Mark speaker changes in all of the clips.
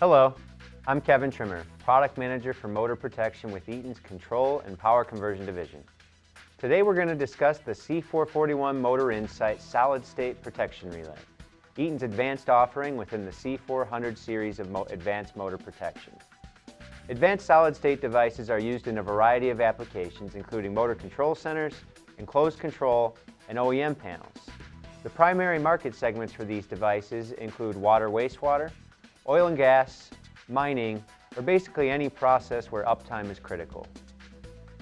Speaker 1: Hello, I'm Kevin Trimmer, Product Manager for Motor Protection with Eaton's Control and Power Conversion Division. Today we're going to discuss the C441 Motor Insight Solid State Protection Relay, Eaton's advanced offering within the C400 series of advanced motor protection. Advanced solid state devices are used in a variety of applications, including motor control centers, enclosed control, and OEM panels. The primary market segments for these devices include water, wastewater, oil and gas, mining, or basically any process where uptime is critical.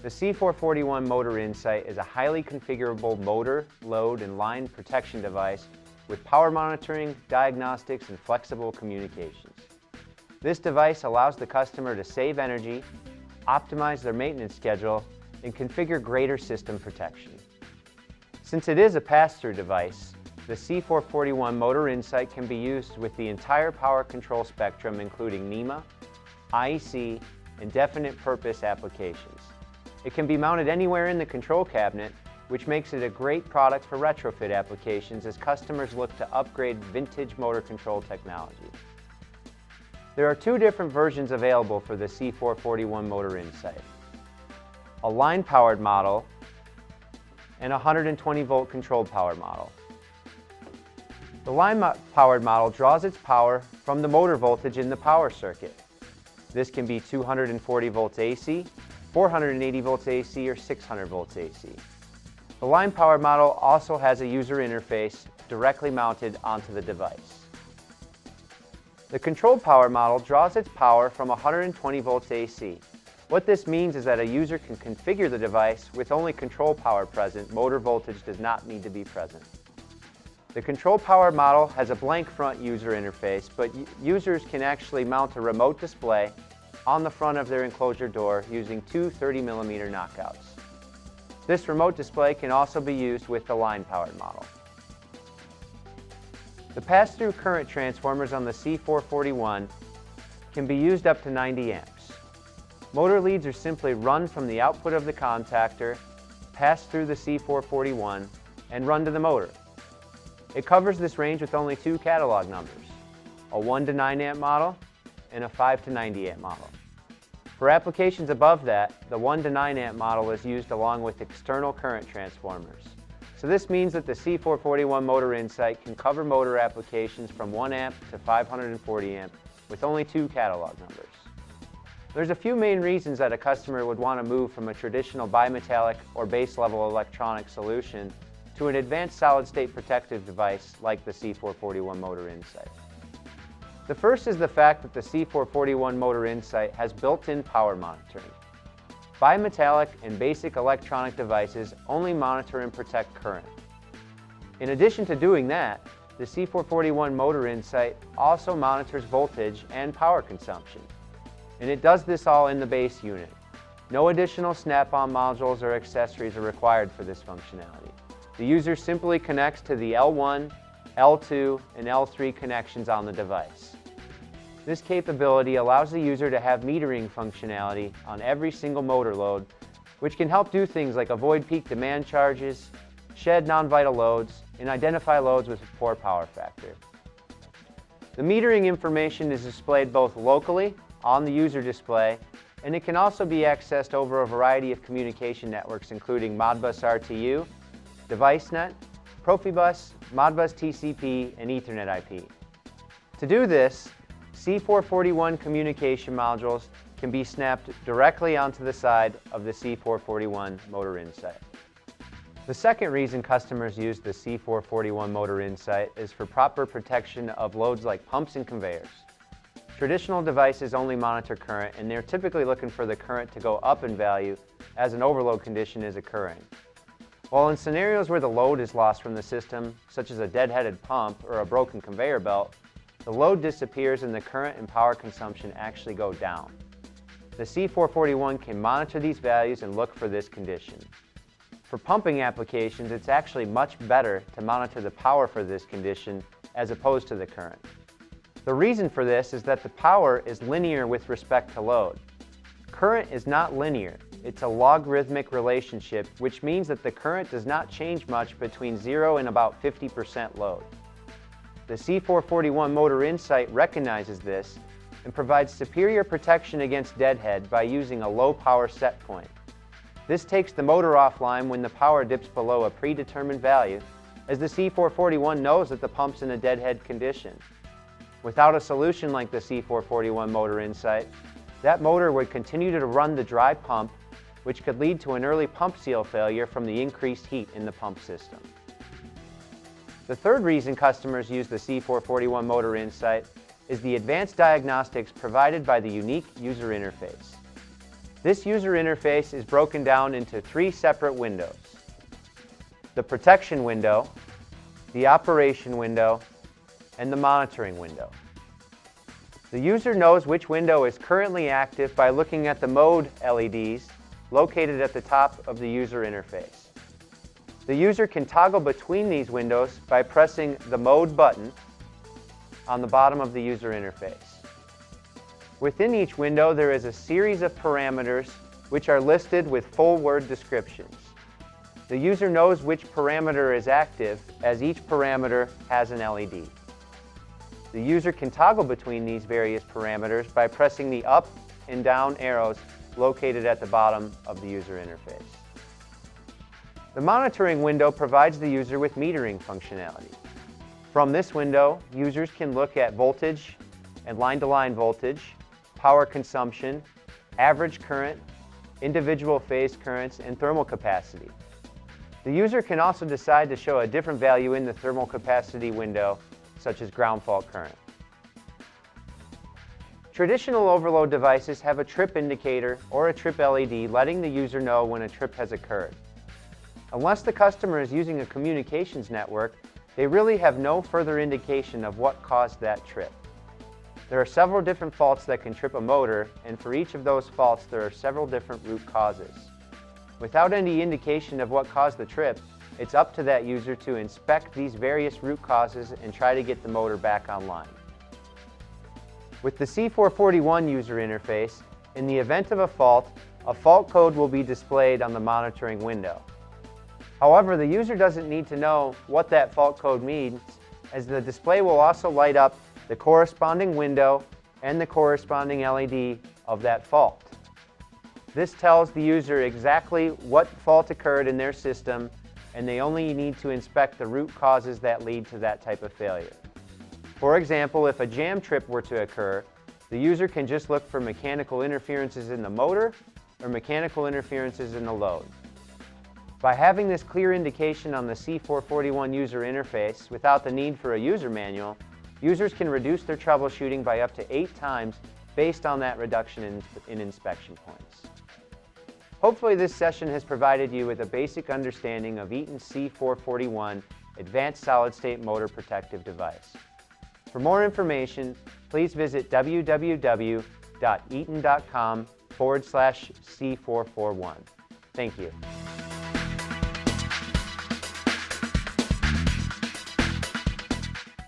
Speaker 1: The C441 Motor Insight is a highly configurable motor, load, and line protection device with power monitoring, diagnostics, and flexible communications. This device allows the customer to save energy, optimize their maintenance schedule, and configure greater system protection. Since it is a pass-through device, the C441 Motor Insight can be used with the entire power control spectrum, including NEMA, IEC, and definite purpose applications. It can be mounted anywhere in the control cabinet, which makes it a great product for retrofit applications as customers look to upgrade vintage motor control technology. There are two different versions available for the C441 Motor Insight: a line-powered model and a 120-volt controlled power model. The line-powered model draws its power from the motor voltage in the power circuit. This can be 240 volts AC, 480 volts AC, or 600 volts AC. The line-powered model also has a user interface directly mounted onto the device. The controlled power model draws its power from 120 volts AC. What this means is that a user can configure the device with only control power present. Motor voltage does not need to be present. The control power model has a blank front user interface, but users can actually mount a remote display on the front of their enclosure door using two 30mm knockouts. This remote display can also be used with the line-powered model. The pass-through current transformers on the C441 can be used up to 90 amps. Motor leads are simply run from the output of the contactor, pass through the C441, and run to the motor. It covers this range with only two catalog numbers, a 1 to 9 amp model and a 5 to 90 amp model. For applications above that, the 1 to 9 amp model is used along with external current transformers. So this means that the C441 Motor Insight can cover motor applications from 1 amp to 540 amp with only two catalog numbers. There's a few main reasons that a customer would want to move from a traditional bimetallic or base level electronic solution to an advanced solid-state protective device like the C441 Motor Insight. The first is the fact that the C441 Motor Insight has built-in power monitoring. Bimetallic and basic electronic devices only monitor and protect current. In addition to doing that, the C441 Motor Insight also monitors voltage and power consumption. And it does this all in the base unit. No additional snap-on modules or accessories are required for this functionality. The user simply connects to the L1, L2, and L3 connections on the device. This capability allows the user to have metering functionality on every single motor load, which can help do things like avoid peak demand charges, shed non-vital loads, and identify loads with a poor power factor. The metering information is displayed both locally on the user display, and it can also be accessed over a variety of communication networks, including Modbus RTU, DeviceNet, Profibus, Modbus TCP, and Ethernet IP. To do this, C441 communication modules can be snapped directly onto the side of the C441 Motor Insight. The second reason customers use the C441 Motor Insight is for proper protection of loads like pumps and conveyors. Traditional devices only monitor current, and they're typically looking for the current to go up in value as an overload condition is occurring. While in scenarios where the load is lost from the system, such as a dead-headed pump or a broken conveyor belt, the load disappears and the current and power consumption actually go down. The C441 can monitor these values and look for this condition. For pumping applications, it's actually much better to monitor the power for this condition as opposed to the current. The reason for this is that the power is linear with respect to load. Current is not linear. It's a logarithmic relationship, which means that the current does not change much between 0 and about 50% load. The C441 Motor Insight recognizes this and provides superior protection against deadhead by using a low power set point. This takes the motor offline when the power dips below a predetermined value, as the C441 knows that the pump's in a deadhead condition. Without a solution like the C441 motor insight, that motor would continue to run the dry pump, which could lead to an early pump seal failure from the increased heat in the pump system. The third reason customers use the C441 motor insight is the advanced diagnostics provided by the unique user interface. This user interface is broken down into three separate windows: the protection window, the operation window, and the monitoring window. The user knows which window is currently active by looking at the mode LEDs located at the top of the user interface. The user can toggle between these windows by pressing the mode button on the bottom of the user interface. Within each window, there is a series of parameters which are listed with full word descriptions. The user knows which parameter is active, as each parameter has an LED. The user can toggle between these various parameters by pressing the up and down arrows located at the bottom of the user interface. The monitoring window provides the user with metering functionality. From this window, users can look at voltage and line-to-line voltage, power consumption, average current, individual phase currents, and thermal capacity. The user can also decide to show a different value in the thermal capacity window, such as ground fault current. Traditional overload devices have a trip indicator or a trip LED letting the user know when a trip has occurred. Unless the customer is using a communications network, they really have no further indication of what caused that trip. There are several different faults that can trip a motor, and for each of those faults there are several different root causes. Without any indication of what caused the trip, it's up to that user to inspect these various root causes and try to get the motor back online. With the C441 user interface, in the event of a fault code will be displayed on the monitoring window. However, the user doesn't need to know what that fault code means, as the display will also light up the corresponding window and the corresponding LED of that fault. This tells the user exactly what fault occurred in their system, and they only need to inspect the root causes that lead to that type of failure. For example, if a jam trip were to occur, the user can just look for mechanical interferences in the motor or mechanical interferences in the load. By having this clear indication on the C441 user interface without the need for a user manual, users can reduce their troubleshooting by up to 8 times based on that reduction in inspection points. Hopefully this session has provided you with a basic understanding of Eaton's C441 Advanced Solid-State Motor Protective Device. For more information, please visit www.eaton.com/C441. Thank you.